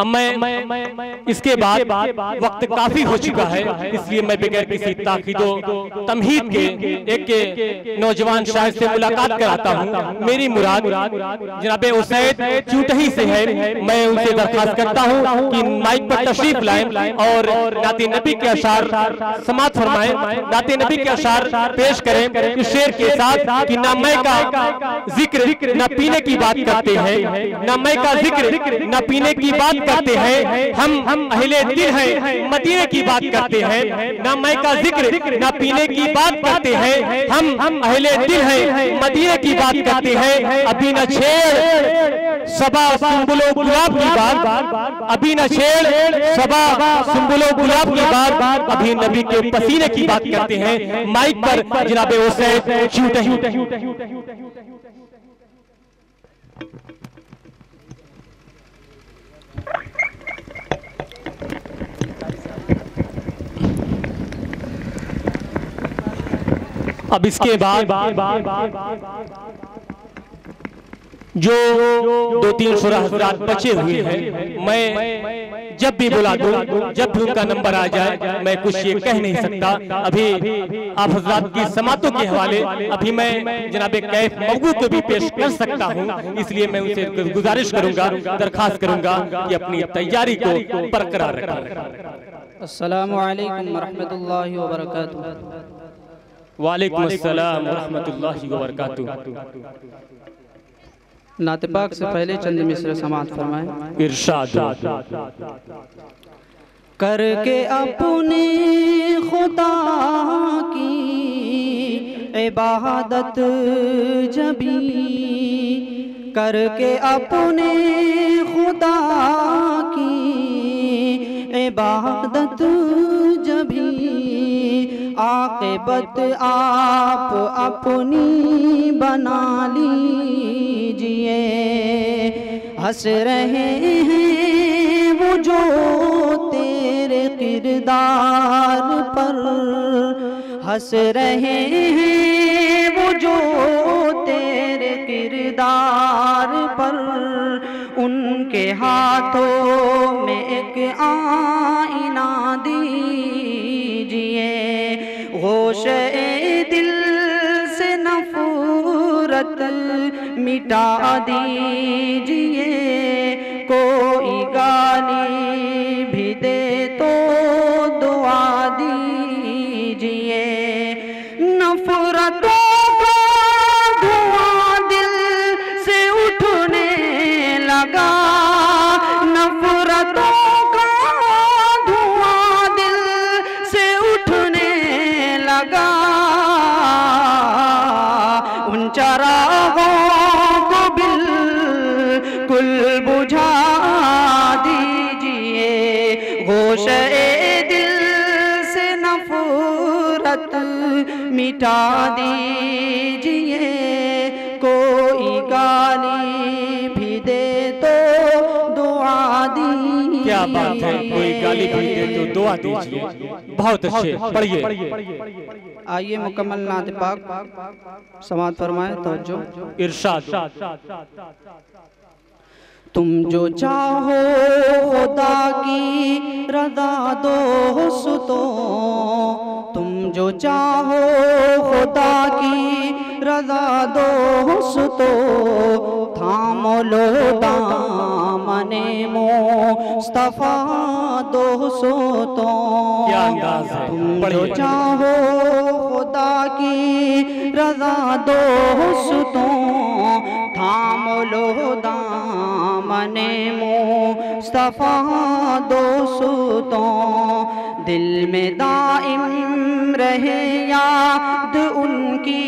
अब मैं इसके बाद वक्त काफी हो चुका है, इसलिए मैं बगैर किसी ताकीदो तमहीद के एक नौजवान शायर से मुलाकात कराता हूँ। मेरी मुराद जनाब उसैद चूटही से है। मैं उनसे दरखास्त करता हूँ कि माइक पर तशरीफ लाएं और नाते नबी के अशार समात फरमाएं, नाते नबी के अशार पेश करें इस शेर के साथ कि ना मैं का जिक्र न पीने की बात करते हैं, ना मैं का जिक्र न पीने की बात करते हैं, हम अहले दिल हैं मदीने की बात करते हैं। ना मैं का जिक्र न पीने की बात करते हैं, हम अहले दिल हैं मदीने की बात करते हैं। अभी न छेड़ सबा सुंबुलो गुलाब की बात, अभी न छेड़ सबा सुंबुलो गुलाब की बात, अभी नबी के पसीने की बात करते हैं। माइक पर जनाब उसैद चूटही। अब इसके बाद जो 2-3 शुरा हज़रात बचे हुए हैं, मैं जब भी बुला दूं, जब भी उनका नंबर आ जाए, मैं कुछ ये कह नहीं सकता। अभी आप हज़रात की समातों के हवाले अभी मैं जनाब कैफ मौगू को भी पेश कर सकता हूं, इसलिए मैं उनसे गुजारिश करूंगा, दरखास्त करूंगा कि अपनी तैयारी को बरकरार रखें। अस्सलामु अलैकुम वरहमतुल्लाहि वबरकातुहू। वालेकुम अस्सलाम वरहमतुल्लाहि वबरकातुहू। नाते पाक से पहले चंद मिसरे समात फरमाएं। इरशाद। करके अपने खुदा की इबादत जबी, करके अपने खुदा की इबादत जबी, आक़िबत आप अपनी बना लीजिए। हंस रहे हैं वो जो तेरे किरदार पर, हंस रहे हैं वो जो तेरे किरदार पर, उनके हाथों में एक आईना दीजिए। होश-ए दिल से नफरत मिटा दीजिए। कोई गाली भी दे तो दुआ दीजिए। नफरतों का धुआं दिल से उठने लगा, नफरतों का धुआं दिल से उठने लगा। उन चरागों को बिल्कुल बुझा दीजिए। होश-ए दिल से नफरत मिटा दीजिए। कोई गाली भी दे तो दुआ दीजिए। क्या बात है, कोई गाली भी दे तो दुआ दीजिए। बहुत अच्छे, पढ़िए। आइए मुकम्मल नात पाक समात फरमाएं। तवज्जो। इरशाद। तुम जो चाहो खुदा की रज़ा दोस्तो, तुम जो चाहो खुदा की रज़ा दोस्तो, थाम लो दामने मुस्तफ़ा दोस्तो। तुम जो चाहो खुदा की रज़ा दोस्तो, थाम लो दामने मुस्तफ़ा दोस्तो। दिल में दाइम रहे याद उनकी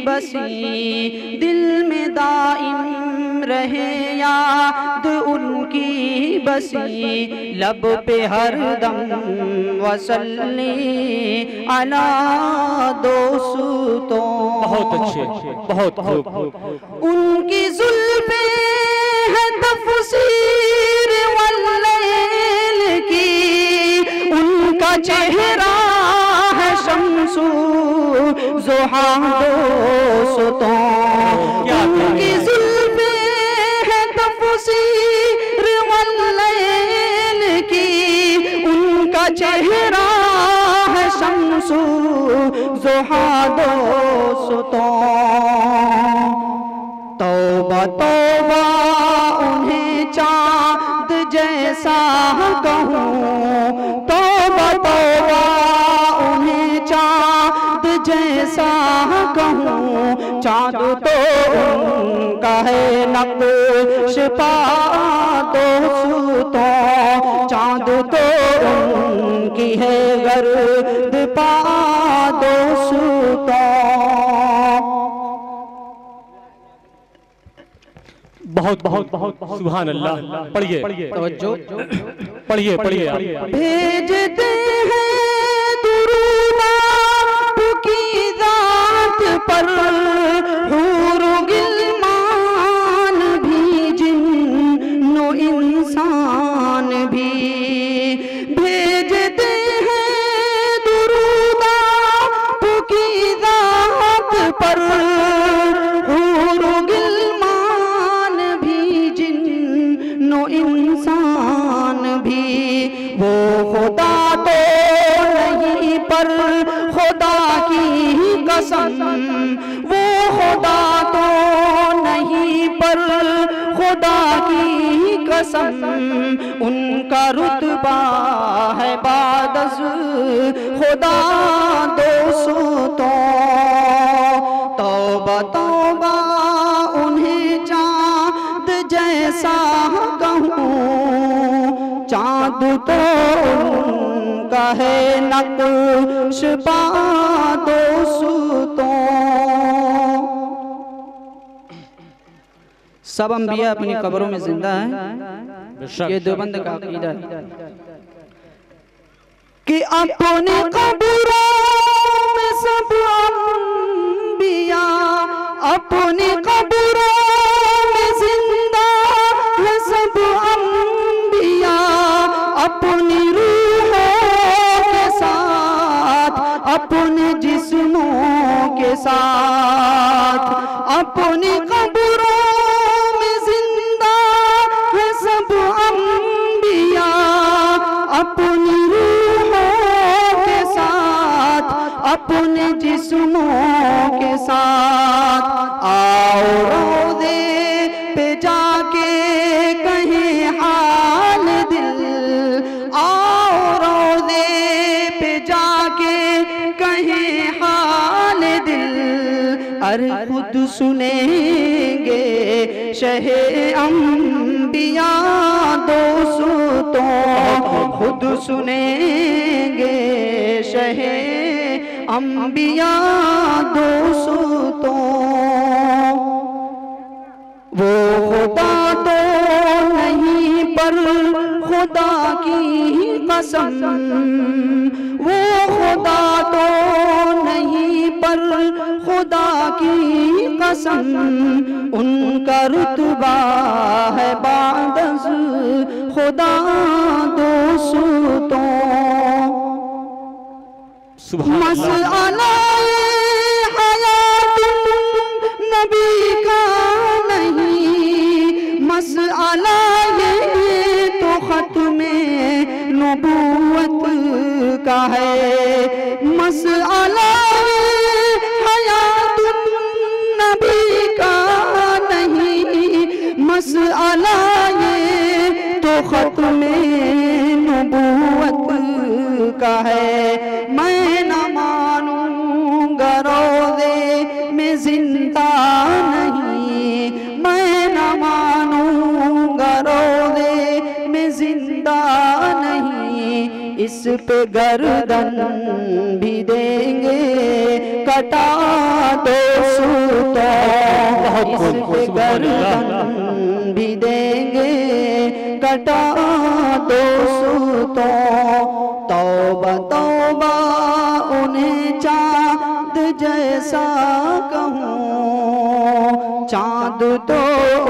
बसी, दिल में दाइम रहे याद उनकी बसी। लब पे हरदम वसल्ली अला दोस्तो। बहुत अच्छे, बहुत खूब। उनकी जुल्फ़े है तफ़सीर वल्लैल की, उनका चेहरा है शम्सु ज़ुहा दोस्तो। उनकी जुल्फ़े है तफ़सीर वल्लैल चेहरा है शम्सु ज़ुहा दोस्तों। तौबा तौबा उन्हें चाँद जैसा कहूँ, तौबा तौबा उन्हें चाँद जैसा कहूँ। चाँद तो उनका है नक्श पा दोस्तों, चाँद तो उनकी है गर्द पा दोस्तों। बहुत बहुत बहुत सुभान अल्लाह। पढ़िए पढ़िए पढ़िए। भेजते हैं दुरूद आपकी ज़ात पर, हूर गिलमान भी जिन्नो इंसान भी। भेजते हैं दुरूद आपकी ज़ात पर, इंसान भी। वो खुदा तो नहीं पर खुदा की कसम, वो खुदा तो नहीं पर खुदा की कसम। उनका रुतबा है बादस खुदा दोस्तों। तौबा तौबा उन्हें चाँद जैसा कहूँ, चाँद तो उनका है नक्श पा दोस्तों। सब अंबिया अपनी कब्रों में जिंदा है, ये देवबंद का अकीदा है कि अपने कब्रों में सब अंबिया अपने कब्रों में जिंदा है सब अंबिया। अपनी रूहों के साथ अपने जिस्मों के साथ, अपनी कब्रों में जिंदा है सब अंबिया। अपनी रूहों के साथ अपने जिस्मों के साथ। आओ रोज़े पे जाके कहें हाल दिल, आओ रोज़े पे जाके कहें हाल दिल। अरे खुद सुनेंगे शहे अंबिया दोस्तों, खुद सुनेंगे शहे अंबिया दोस्तों। वो खुदा तो नहीं पर खुदा की कसम, वो खुदा तो नहीं पर खुदा की कसम। उनका रुतबा है बादस खुदा दोस्तों। मसअला हयात नबी का नहीं, मसअला ये तो खत्मे नबूवत का है। मसअला हयात नबी का नहीं, मसअला ये तो खत्मे नबूवत का है। मैं न मानूंगा रोज़े में जिंदा नहीं, मैं न मानूंगा रोज़े में जिंदा नहीं। इस पे गर्दन भी देंगे कटा दोस्तों, इस पे गर्दन भी देंगे कटा दोस्तों। तौबा तौबा उन्हें चाँद जैसा कहूँ, चाँद तो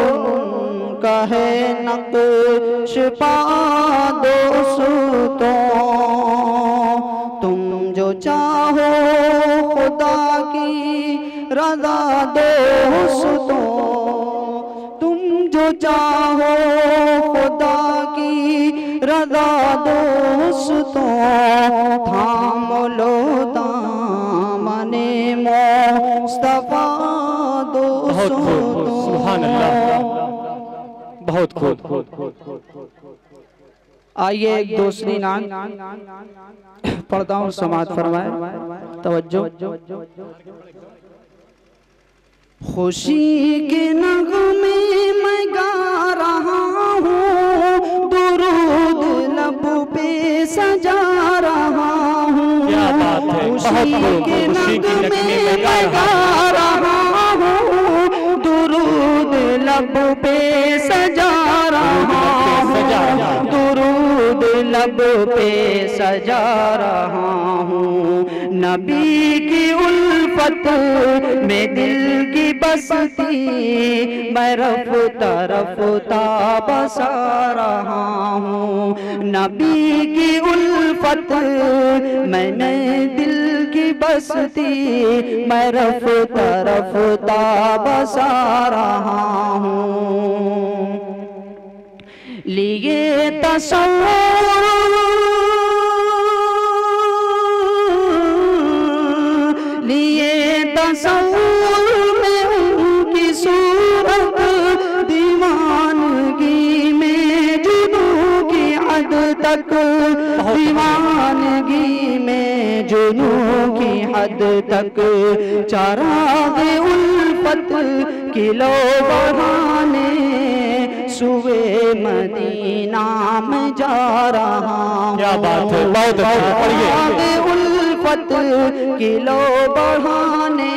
उनका है नक्श पा दोस्तों। तुम जो चाहो खुदा की रज़ा दोस्तों, तुम जो चाहो खुदा की रदा दोस्तों थाम लो दामने मुस्तफा दोस्तों। सुभान अल्लाह, बहुत खूब। आइए एक दूसरी नात पढ़ता हूँ, समाअत फरमाए, तवज्जो। खुशी के नगमे मैं गा रहा हूँ, दुरूद लब पे सजा रहा हूँ। खुशी के नगमे मैं गा रहा हूँ, दुरूद लब पे सजा रहा हूँ, दुरूद लब पे सजा रहा हूँ। नबी की उल्फत में दिल की बसती मैं रफ्ता रफ्ता बसा रहा हूँ। नबी की उल्फत मैंने दिल की बसती मैं रफ्ता रफ्ता बसा रहा हूँ। लिए तसव्वुर में उनकी सूरत, दीवानगी में जुनू की हद तक, दीवानगी में जुनू की हद तक, चराग़ उल्फत किलो बढ़ाने सुवे मदीना में जा रहा हूँ। क्या बात है, बहुत अच्छा, पढ़िए। उल्फत किलो बढ़ाने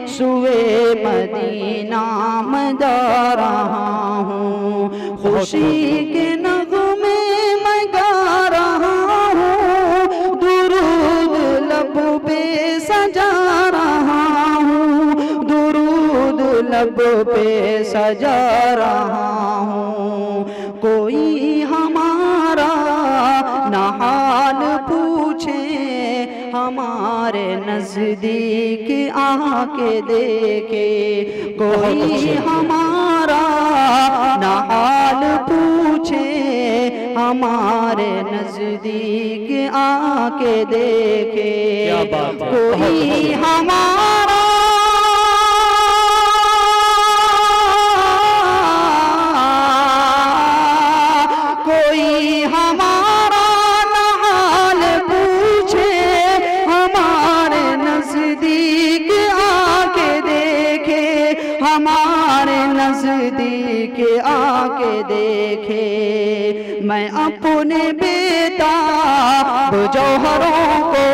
सुवे मदीना में जा रहा हूँ। खुशी के नगमे मैं गा रहा हूँ, दुरूद लब पे सजा रहा हूँ, दुरूद लब पे सजा रहा हूँ। कोई हमारा न हाल पूछे, हमारे नजदीक आके देखे। कोई हमारा न हाल पूछे, हमारे नजदीक आके देखे। कोई हमारा नजदीक आके देखे। मैं अपने बेताब जौहरों को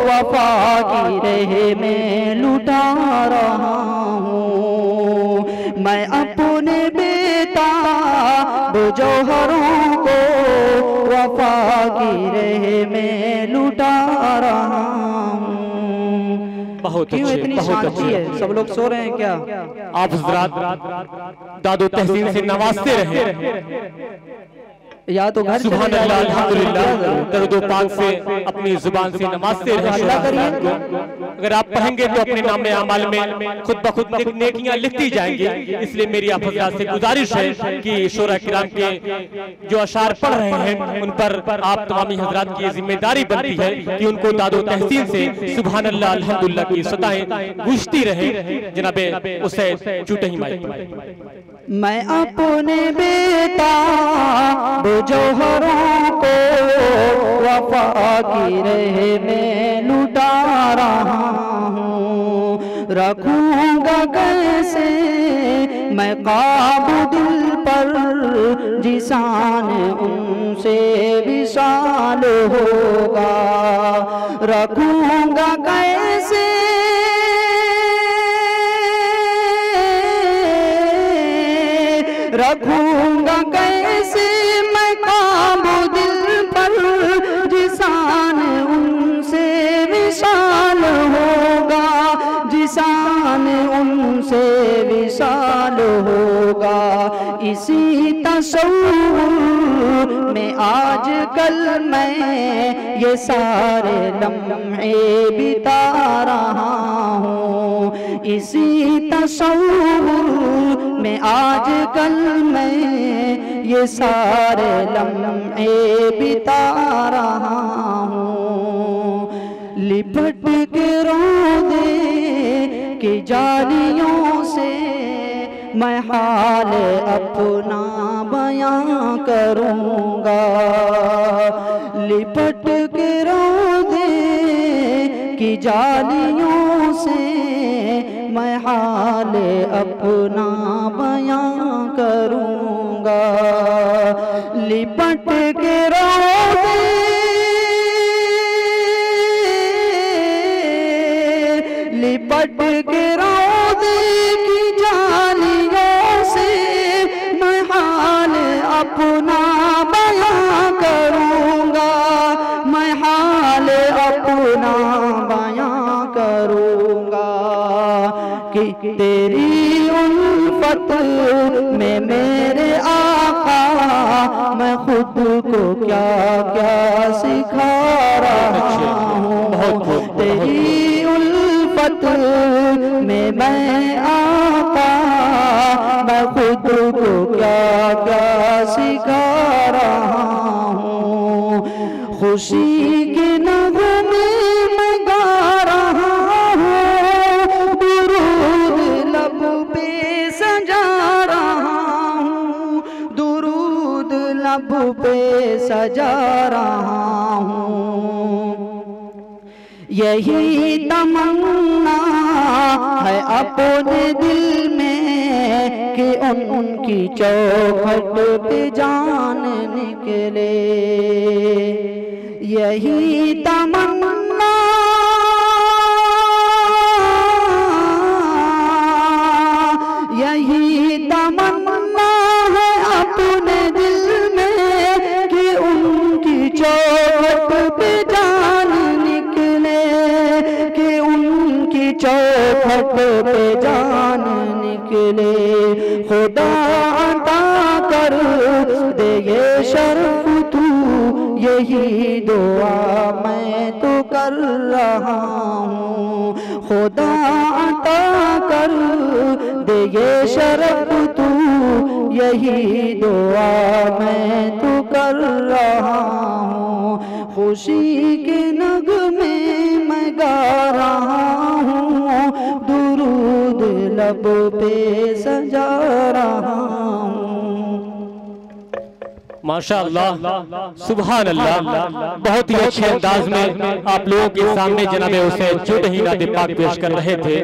वफा की राह में लुटा रहा हूँ। मैं अपने बेताब जौहरों को वफा की राह में लुटा रहा हूँ। बहुत क्यों इतनी शांति है? सब लोग सो रहे हैं क्या? आप हज़रात दादो तहसीन से नवाजते रहे, या तो घर सुभान अल्लाह अल्हम्दुलिल्लाह दरूद पाक से अपनी जुबान से नमाजते रहे। अगर आप पढ़ेंगे तो अपने नाम आमाल में खुद ब खुद नेकियां लिखती जाएंगी। इसलिए मेरी आप हज़रात से गुजारिश है कि शोरा किराम के जो अशार पढ़ रहे हैं उन पर आप तमामी हज़रात की जिम्मेदारी बनती है कि उनको दादो तहसीन से सुभान अल्लाह अल्हम्दुलिल्लाह की सताएं गूंजती रहे। जनाबे उसे चूटे ही माइक। मैं अपने बेताब जौहरों को वफा की राह में लुटा रहा हूँ। रखूंगा कैसे मैं काबू दिल पर, जिसान उनसे विशाल होगा। रखूंगा कैसे रखूंगा कैसे मैं काबू दिल पर, जिसान उनसे विशाल होगा, जिसान उनसे विशाल होगा। इसी तसव्वुर में आज कल मैं ये सारे लम्हे बिता रहा हूँ। इसी तसव्वुर में आज कल मैं ये सारे लम्हे बिता रहा हूँ। लिपट के रोदे की जालियों से मैं हाल अपना बयां करूँगा। लिपट के रोदे की जालियों से मैं हाल अपना बयां करूँगा। लिपट के रोदे लिपट के रोदे की जालियों से मैं हाल अपना बयां करूँगा। मैं हाल अपना बयां करूँगा कि तेरी उल्फत में मेरे आका मैं खुद को क्या क्या सिखा रहा हूँ। तेरी उल्फत में मैं आका मैं खुद को क्या क्या सिखा रहा हूँ। खुशी के नगमे मैं गा रहा हूँ, दुरूद लब पे सजा रहा हूँ, दुरूद लब पे सजा रहा हूँ। यही तमन्ना है अपने दिल में कि उनकी चौखट पे जान निकले। यही तमन्ना यही तमन्ना है अपने दिल में कि उनकी चौखट पे जान निकले, कि उनकी चौखट पे जान निकले। खुदा अता कर दे ये शर्फ तू, यही दुआ मैं तो कर रहा हूँ। खुदा अता कर दे ये शर्फ तू, यही दुआ मैं तो कर रहा हूँ। खुशी के नगमे मैं गा रहा हूँ, दुरूद लब पे सजा रहा हूँ। माशाअल्लाह, सुभान अल्लाह। बहुत ही अच्छे अंदाज में आप लोगों के सामने जनाब हुसैन जो ही नाते पाक पेश कर रहे थे।